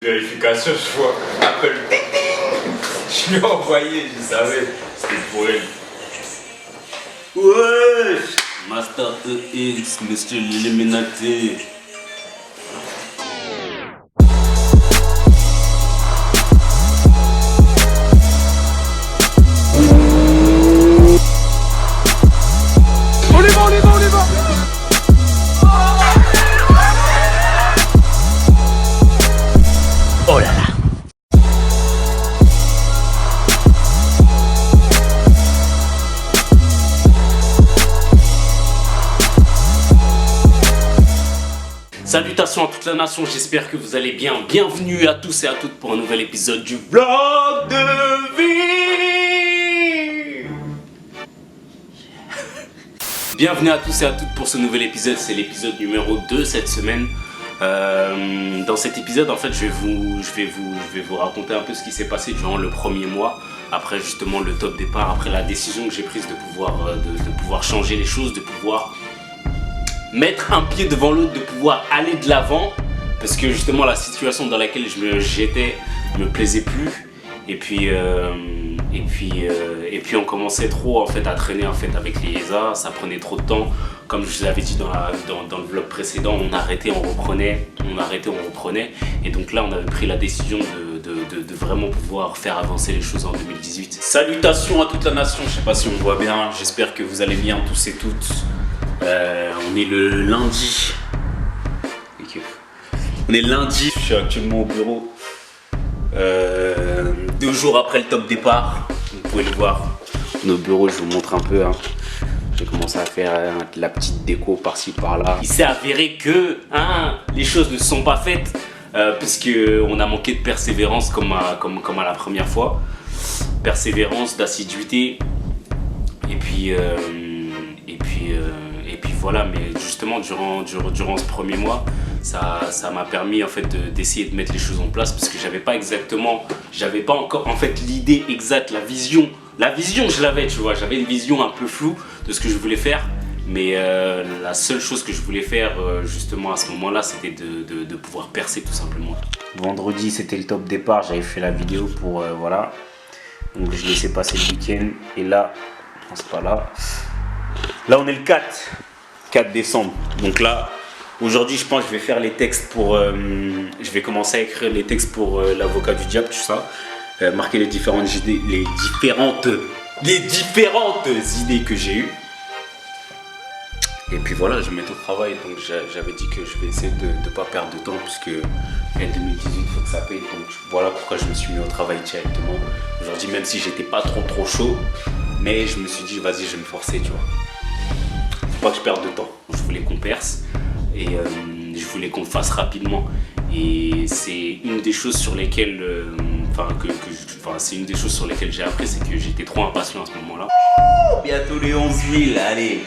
Vérification, je vois Apple. Je lui ai envoyé, je savais, c'était pour elle. Wesh, Master EX, Mr. Illuminati. On y va, on y va, on y va. Oh là là. Salutations à toute la nation, j'espère que vous allez bien. Bienvenue à tous et à toutes pour un nouvel épisode du vlog de vie. Bienvenue à tous et à toutes pour ce nouvel épisode, c'est l'épisode numéro 2 cette semaine. Dans cet épisode, en fait, je vais vous raconter un peu ce qui s'est passé durant le premier mois, après justement le top départ, après la décision que j'ai prise de pouvoir changer les choses, de pouvoir mettre un pied devant l'autre, de pouvoir aller de l'avant, parce que justement la situation dans laquelle j'étais me plaisait plus, et puis on commençait trop en fait à traîner en fait avec les ESA, ça prenait trop de temps. Comme je vous l'avais dit dans le vlog précédent, on arrêtait, on reprenait, et donc là on avait pris la décision de vraiment pouvoir faire avancer les choses en 2018. Salutations à toute la nation, je sais pas si on me voit bien, j'espère que vous allez bien tous et toutes. On est le lundi. On est lundi, je suis actuellement au bureau. 2 jours après le top départ, vous pouvez le voir. Nos bureaux, je vous montre un peu. J'ai commencé à faire de la petite déco par-ci par-là. Il s'est avéré que les choses ne se sont pas faites puisqu'on a manqué de persévérance comme à la première fois. Persévérance, d'assiduité. Et puis voilà, mais justement durant ce premier mois, ça m'a permis en fait d'essayer de mettre les choses en place parce que j'avais pas encore en fait l'idée exacte, la vision je l'avais, tu vois, j'avais une vision un peu floue de ce que je voulais faire, mais la seule chose que je voulais faire justement à ce moment-là, c'était de pouvoir percer tout simplement. Vendredi, c'était le top départ, j'avais fait la vidéo pour voilà, donc je laissais passer le week-end et là, non, c'est pas là. Là, on est le 4 décembre. Donc là, aujourd'hui, je pense que je vais faire les textes pour... je vais commencer à écrire les textes pour l'avocat du diable, tout ça. Marquer les différentes idées que j'ai eues. Et puis voilà, je vais mettre au travail. Donc j'avais dit que je vais essayer de ne pas perdre de temps puisque en 2018, il faut que ça paye. Donc voilà pourquoi je me suis mis au travail directement. Aujourd'hui, même si j'étais pas trop chaud, mais je me suis dit, vas-y, je vais me forcer, tu vois. Faut pas que je perde de temps. Je voulais qu'on perce et je voulais qu'on le fasse rapidement. Et c'est une des choses sur lesquelles, c'est une des choses sur lesquelles j'ai appris, c'est que j'étais trop impatient à ce moment-là. Bientôt les 11 000, allez.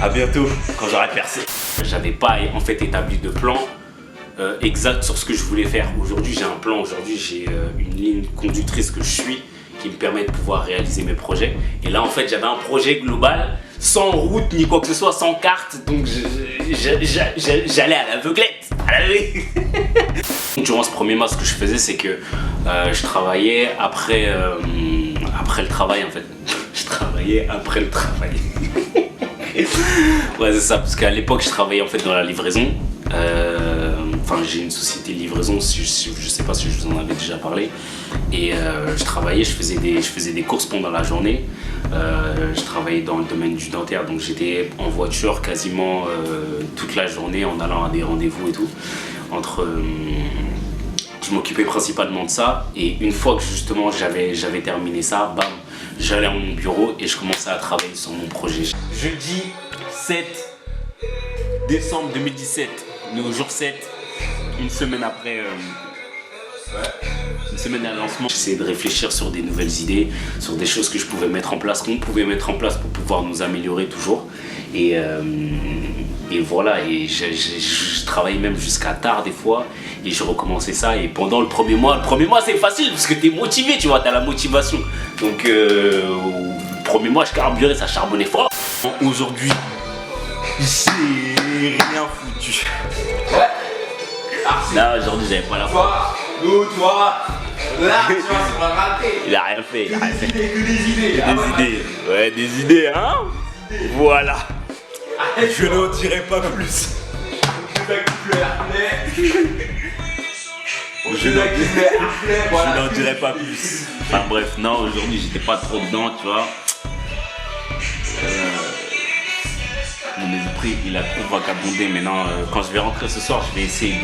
À bientôt quand j'aurai percé. J'avais pas en fait établi de plan exact sur ce que je voulais faire. Aujourd'hui, j'ai un plan. Aujourd'hui, j'ai une ligne conductrice que je suis, qui me permet de pouvoir réaliser mes projets. Et là en fait j'avais un projet global, sans route ni quoi que ce soit, sans carte, donc j'allais à l'aveuglette. Durant ce premier mois, ce que je faisais, c'est que je travaillais après le travail en fait. Je travaillais après le travail. Ouais, c'est ça, parce qu'à l'époque je travaillais en fait dans la livraison. J'ai une société de livraison, je sais pas si je vous en avais déjà parlé. Et je travaillais, je faisais des courses pendant la journée. Je travaillais dans le domaine du dentaire, donc j'étais en voiture quasiment toute la journée en allant à des rendez-vous et tout. Je m'occupais principalement de ça, et une fois que justement j'avais terminé ça, bam, j'allais à mon bureau et je commençais à travailler sur mon projet. Jeudi 7 décembre 2017, on est au jour 7, une semaine après une semaine à lancement. J'essayais de réfléchir sur des nouvelles idées, sur des choses que je pouvais mettre en place, qu'on pouvait mettre en place pour pouvoir nous améliorer toujours. Et voilà, et je travaillais même jusqu'à tard des fois, et je recommençais ça. Et pendant le premier mois c'est facile parce que t'es motivé, tu vois, t'as la motivation. Donc le premier mois je carburais, ça charbonnait fort. Aujourd'hui, j'ai rien foutu. Non, aujourd'hui, j'avais pas la foi. Toi, nous, toi, là, tu vois, ça va rater. Il a rien fait, il a rien fait. Que des idées. Des idées, ouais, des idées, hein. Voilà. Je n'en dirai pas plus. Je n'en dirai pas plus. Enfin bref, non, aujourd'hui j'étais pas trop dedans, tu vois. Mon esprit il a trop vagabondé. Maintenant, quand je vais rentrer ce soir, je vais essayer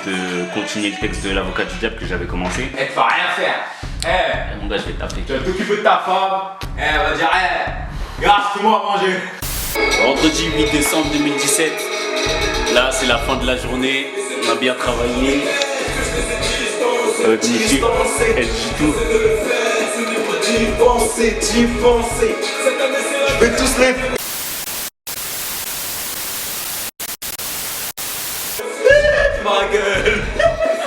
de continuer le texte de l'avocat du diable que j'avais commencé. Elle te va rien faire. Mon gars, je vais taper. Tu vas t'occuper de ta femme. Elle va dire, grâce-moi à manger. Vendredi 8 décembre 2017. Là, c'est la fin de la journée. On a bien travaillé. Avec monsieur LG2. J'y pensais. Je vais tous les... Ma gueule.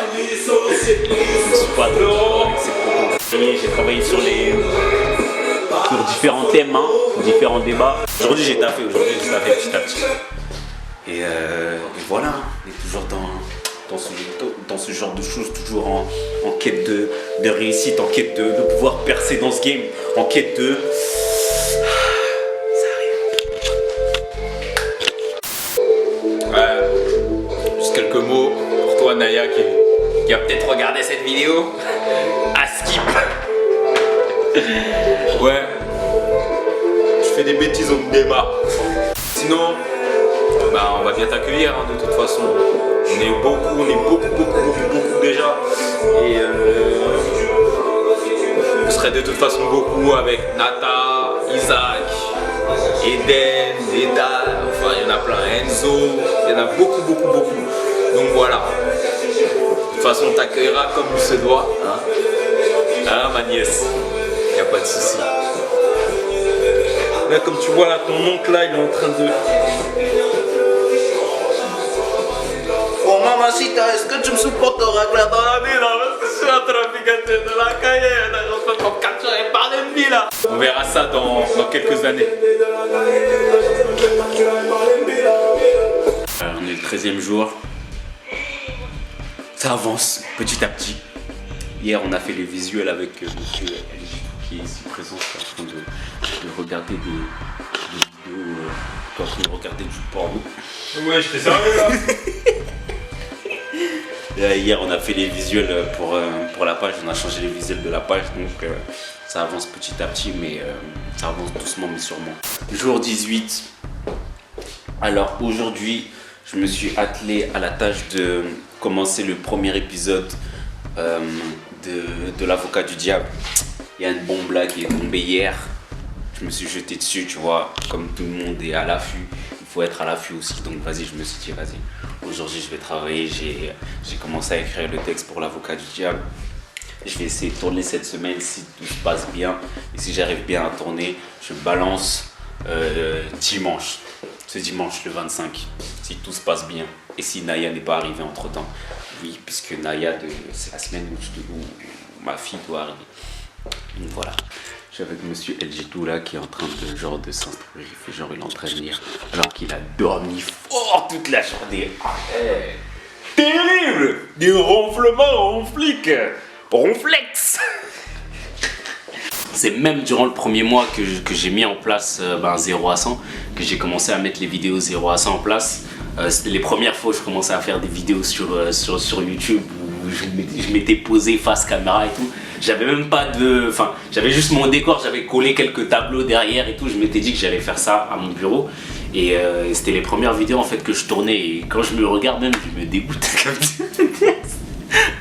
Je suis pas trop d'accord avec ces propos. J'ai travaillé sur différents thèmes, hein, différents débats. Aujourd'hui, j'ai taffé petit à petit. Et voilà, on est toujours dans ce genre de choses, toujours en quête de réussite, en quête de pouvoir percer dans ce game, en quête de... Ça arrive. Juste quelques mots pour toi, Naya, qui a peut-être regardé cette vidéo. À skip. Ouais. Je fais des bêtises, on me démarre. Sinon, bah, on va bien t'accueillir, hein, de toute façon. On est beaucoup déjà. Et vous serez de toute façon beaucoup avec Nata, Isaac, Eden, Eda, enfin il y en a plein, Enzo, il y en a beaucoup. Donc voilà. De toute façon, on t'accueillera comme il se doit. Hein, ma nièce. Il n'y a pas de souci. Là, comme tu vois, là, ton oncle, là, il est en train de... Oh, mamacita, est-ce que tu me supportes avec la dans la vie, là? Parce que je suis un trafiquant de la caille, là, je peux me capturer par l'ennemi, là. On verra ça dans quelques années. On est le 13e jour. Ça avance petit à petit. Hier, on a fait les visuels avec monsieur LG qui est ici présent, qui est en train de regarder des vidéos, qui est en train de regarder du porno. Ouais, je t'ai sérieux, là. Hier, on a fait les visuels pour la page, on a changé les visuels de la page, donc ça avance petit à petit, mais ça avance doucement mais sûrement. Jour 18. Alors aujourd'hui, je me suis attelé à la tâche de commencer le premier épisode de l'avocat du diable. Il y a une bombe là qui est tombée hier. Je me suis jeté dessus, tu vois, comme tout le monde est à l'affût, il faut être à l'affût aussi. Donc vas-y, je me suis dit, vas-y, aujourd'hui je vais travailler. J'ai commencé à écrire le texte pour l'avocat du diable. Je vais essayer de tourner cette semaine si tout se passe bien. Et si j'arrive bien à tourner, je balance dimanche. Ce dimanche le 25, si tout se passe bien. Et si Naya n'est pas arrivée entre temps. Oui, puisque Naya, c'est la semaine où ma fille doit arriver. Donc voilà. Je suis avec monsieur LG2 là qui est en train de s'instruire. Il fait genre il est en train de lire alors qu'il a dormi fort toute la journée. Terrible! Des ronflements, ronflex. C'est même durant le premier mois que j'ai mis en place 0 à 100, que j'ai commencé à mettre les vidéos 0 à 100 en place. C'était les premières fois où je commençais à faire des vidéos sur YouTube où je m'étais posé face caméra et tout. J'avais même pas de... Enfin, j'avais juste mon décor, j'avais collé quelques tableaux derrière et tout. Je m'étais dit que j'allais faire ça à mon bureau. Et c'était les premières vidéos en fait que je tournais. Et quand je me regarde même, je me dégoûte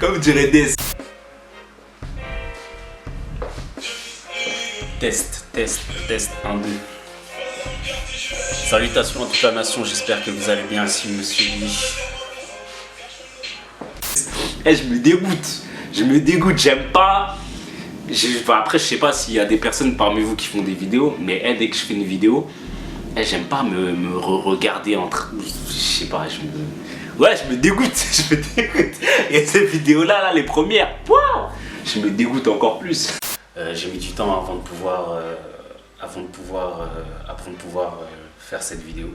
comme dirait Des. Test, 1, 2. Salutations à toute la nation, j'espère que vous allez bien ainsi, monsieur Lee. Je me dégoûte, j'aime pas. Après, je sais pas s'il y a des personnes parmi vous qui font des vidéos, mais dès que je fais une vidéo, j'aime pas me regarder entre. Je sais pas, je me dégoûte. Et ces vidéos-là, là, les premières, wow, je me dégoûte encore plus. J'ai mis du temps avant de pouvoir faire cette vidéo.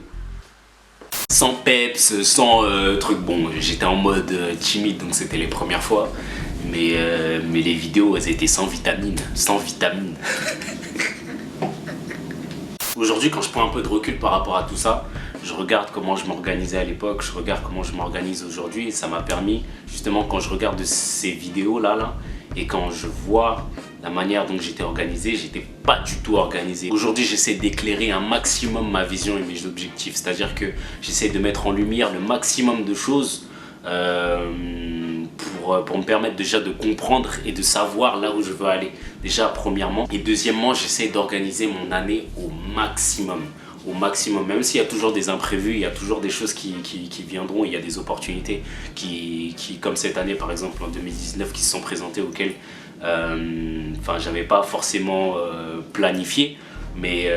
sans peps, sans truc. Bon, j'étais en mode timide, donc c'était les premières fois. Mais les vidéos, elles étaient sans vitamine. Sans vitamine. Aujourd'hui, quand je prends un peu de recul par rapport à tout ça, je regarde comment je m'organisais à l'époque, je regarde comment je m'organise aujourd'hui. Et ça m'a permis, justement, quand je regarde ces vidéos-là, et quand je vois la manière dont j'étais organisé, j'étais pas du tout organisé. Aujourd'hui, j'essaie d'éclairer un maximum ma vision et mes objectifs. C'est-à-dire que j'essaie de mettre en lumière le maximum de choses pour me permettre déjà de comprendre et de savoir là où je veux aller. Déjà, premièrement. Et deuxièmement, j'essaie d'organiser mon année au maximum. Au maximum, même s'il y a toujours des imprévus, il y a toujours des choses qui viendront, il y a des opportunités qui, comme cette année par exemple en 2019, qui se sont présentées auxquelles j'avais pas forcément planifié, mais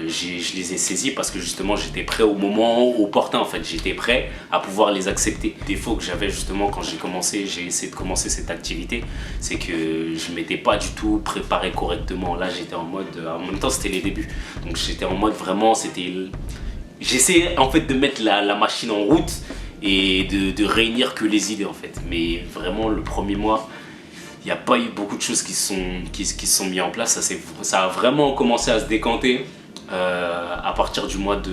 je les ai saisis parce que justement j'étais prêt au moment opportun en fait, j'étais prêt à pouvoir les accepter. Le défaut que j'avais justement quand j'ai essayé de commencer cette activité, c'est que je m'étais pas du tout préparé correctement. Là j'étais en mode, en même temps c'était les débuts, donc j'étais en mode vraiment, j'essayais en fait de mettre la machine en route et de réunir que les idées en fait, mais vraiment le premier mois, il n'y a pas eu beaucoup de choses qui se sont mises en place. Ça a vraiment commencé à se décanter à partir du mois de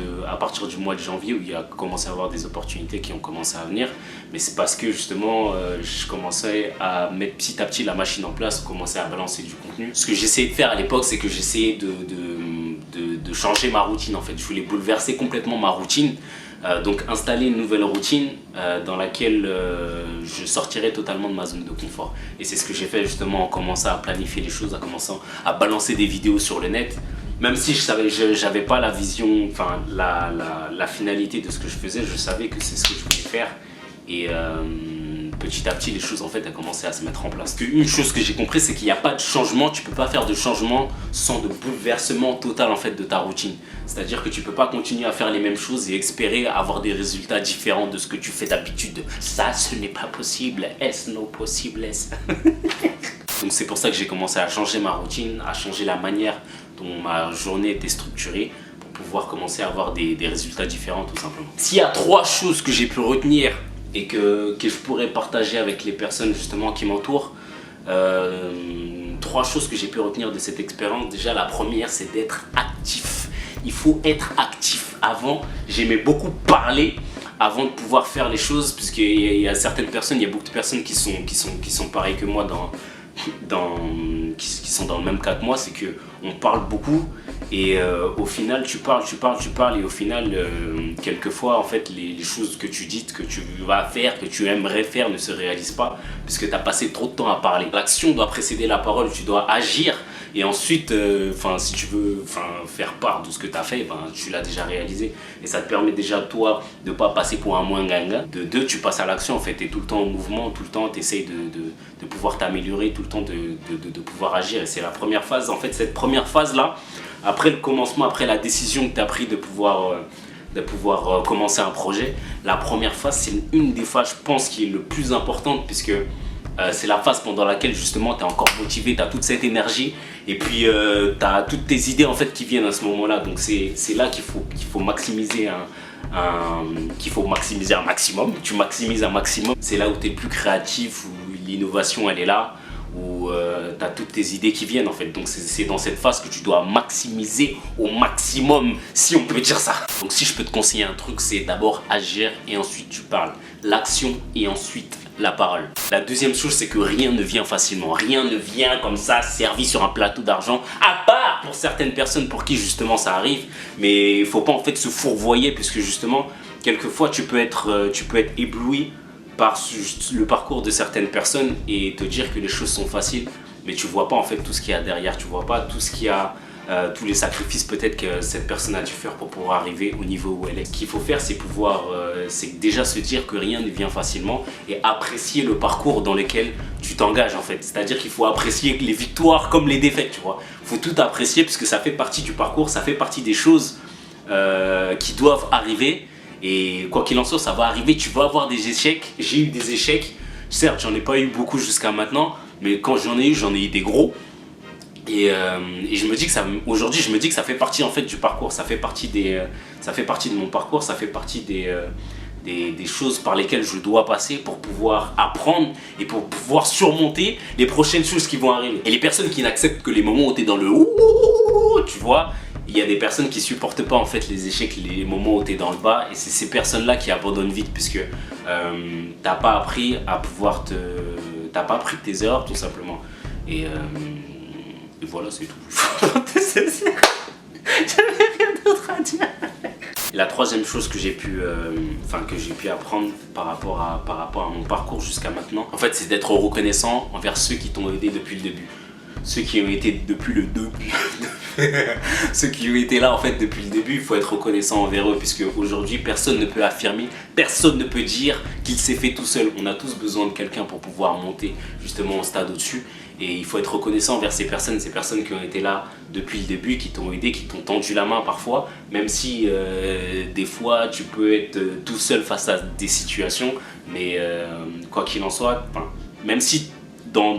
janvier, où il y a commencé à avoir des opportunités qui ont commencé à venir. Mais c'est parce que justement je commençais à mettre petit à petit la machine en place, commencer à balancer du contenu. Ce que j'essayais de faire à l'époque, c'est que j'essayais de changer ma routine en fait. Je voulais bouleverser complètement ma routine. Donc installer une nouvelle routine dans laquelle je sortirais totalement de ma zone de confort. Et c'est ce que j'ai fait justement en commençant à planifier les choses, en commençant à balancer des vidéos sur le net. Même si j'avais pas la vision, enfin la finalité de ce que je faisais, je savais que c'est ce que je voulais faire. Et petit à petit, les choses en fait, elles commençaient à se mettre en place. Une chose que j'ai compris, c'est qu'il n'y a pas de changement, tu peux pas faire de changement sans de bouleversement total en fait de ta routine. C'est-à-dire que tu peux pas continuer à faire les mêmes choses et espérer avoir des résultats différents de ce que tu fais d'habitude. Ça, ce n'est pas possible. Est-ce non possible? Donc c'est pour ça que j'ai commencé à changer ma routine, à changer la manière dont ma journée était structurée, pour pouvoir commencer à avoir des résultats différents tout simplement. S'il y a 3 choses que j'ai pu retenir et que je pourrais partager avec les personnes justement qui m'entourent, 3 choses que j'ai pu retenir de cette expérience. Déjà, la première, c'est d'être actif. Il faut être actif. Avant, j'aimais beaucoup parler avant de pouvoir faire les choses, puisqu'il y a certaines personnes, il y a beaucoup de personnes qui sont pareilles que moi, qui sont dans le même cas que moi. C'est qu'on parle beaucoup et au final tu parles et au final quelquefois en fait les choses que tu dis, que tu vas faire, que tu aimerais faire ne se réalisent pas puisque tu as passé trop de temps à parler. L'action doit précéder la parole, tu dois agir et ensuite si tu veux faire part de ce que tu as fait, tu l'as déjà réalisé et ça te permet déjà toi de ne pas passer pour un moins gaga. De 2, tu passes à l'action en fait, tu es tout le temps en mouvement, tout le temps tu essayes de pouvoir t'améliorer, tout le temps de pouvoir agir. Et c'est la première phase, en fait cette première phase là, après le commencement, après la décision que tu as prise de pouvoir commencer un projet, la première phase c'est une des phases je pense qui est le plus importante puisque c'est la phase pendant laquelle justement tu es encore motivé, tu as toute cette énergie et puis tu as toutes tes idées en fait qui viennent à ce moment là. Donc c'est là qu'il faut maximiser un maximum. Tu maximises un maximum, c'est là où tu es le plus créatif, où l'innovation elle est là, où tu as toutes tes idées qui viennent en fait. Donc c'est dans cette phase que tu dois maximiser au maximum, si on peut dire ça. Donc si je peux te conseiller un truc, c'est d'abord agir et ensuite tu parles. L'action et ensuite la parole. La deuxième chose, c'est que rien ne vient facilement. Rien ne vient comme ça, servi sur un plateau d'argent, à part pour certaines personnes pour qui justement ça arrive. Mais il ne faut pas en fait se fourvoyer puisque justement, quelquefois tu peux être ébloui par le parcours de certaines personnes et te dire que les choses sont faciles, mais tu vois pas en fait tout ce qu'il y a derrière, tu vois pas tout ce qu'il y a, tous les sacrifices peut-être que cette personne a dû faire pour pouvoir arriver au niveau où elle est. Ce qu'il faut faire, c'est c'est déjà se dire que rien ne vient facilement et apprécier le parcours dans lequel tu t'engages en fait. C'est-à-dire qu'il faut apprécier les victoires comme les défaites, tu vois. Il faut tout apprécier puisque ça fait partie du parcours, ça fait partie des choses qui doivent arriver. Et quoi qu'il en soit, ça va arriver, tu vas avoir des échecs. J'ai eu des échecs, certes j'en ai pas eu beaucoup jusqu'à maintenant, mais quand j'en ai eu des gros. Et je me dis que aujourd'hui, je me dis que ça fait partie en fait du parcours, ça fait partie de mon parcours, ça fait partie des choses par lesquelles je dois passer pour pouvoir apprendre et pour pouvoir surmonter les prochaines choses qui vont arriver. Et les personnes qui n'acceptent que les moments où tu es dans le ouh, tu vois, il y a des personnes qui supportent pas en fait les échecs, les moments où tu es dans le bas, et c'est ces personnes-là qui abandonnent vite puisque t'as pas appris à pouvoir t'as pas appris de tes erreurs tout simplement. Et voilà, c'est tout. J'avais rien d'autre à dire. La troisième chose que j'ai pu apprendre par rapport à mon parcours jusqu'à maintenant, en fait, c'est d'être reconnaissant envers ceux qui t'ont aidé depuis le début. Ceux qui ont été depuis le début. Ceux qui ont été là en fait depuis le début, il faut être reconnaissant envers eux, puisque aujourd'hui personne ne peut affirmer, personne ne peut dire qu'il s'est fait tout seul. On a tous besoin de quelqu'un pour pouvoir monter justement au stade au-dessus. Et il faut être reconnaissant envers ces personnes qui ont été là depuis le début, qui t'ont aidé, qui t'ont tendu la main parfois, même si des fois tu peux être tout seul face à des situations, mais quoi qu'il en soit, même si dans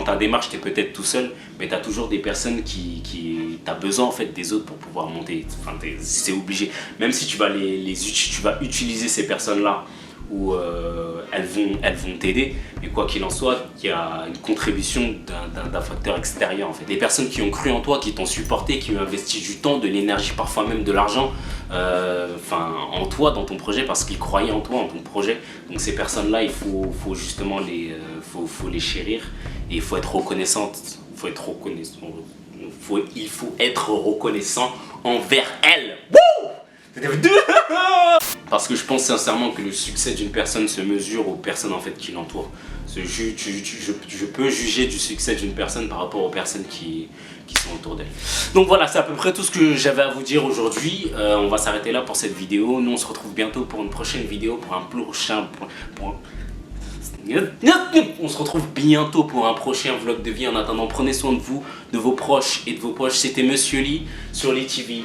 ta démarche tu es peut-être tout seul, mais tu as toujours des personnes qui t'as besoin en fait des autres pour pouvoir monter. Enfin, c'est obligé, même si tu vas tu vas utiliser ces personnes là où elles vont t'aider, mais quoi qu'il en soit, il y a une contribution d'un facteur extérieur en fait. Les personnes qui ont cru en toi, qui t'ont supporté, qui ont investi du temps, de l'énergie, parfois même de l'argent en toi, dans ton projet, parce qu'ils croyaient en toi, en ton projet. Donc ces personnes-là, il faut justement faut les chérir, et il faut être reconnaissante. Il faut être reconnaissant envers elles. Parce que je pense sincèrement que le succès d'une personne se mesure aux personnes en fait qui l'entourent. Je peux juger du succès d'une personne par rapport aux personnes qui sont autour d'elle. Donc voilà, c'est à peu près tout ce que j'avais à vous dire aujourd'hui. On va s'arrêter là pour cette vidéo. Nous on se retrouve bientôt pour une prochaine vidéo, pour un prochain... On se retrouve bientôt pour un prochain vlog de vie. En attendant, prenez soin de vous, de vos proches et de vos poches. C'était Monsieur Lee sur Lee TV.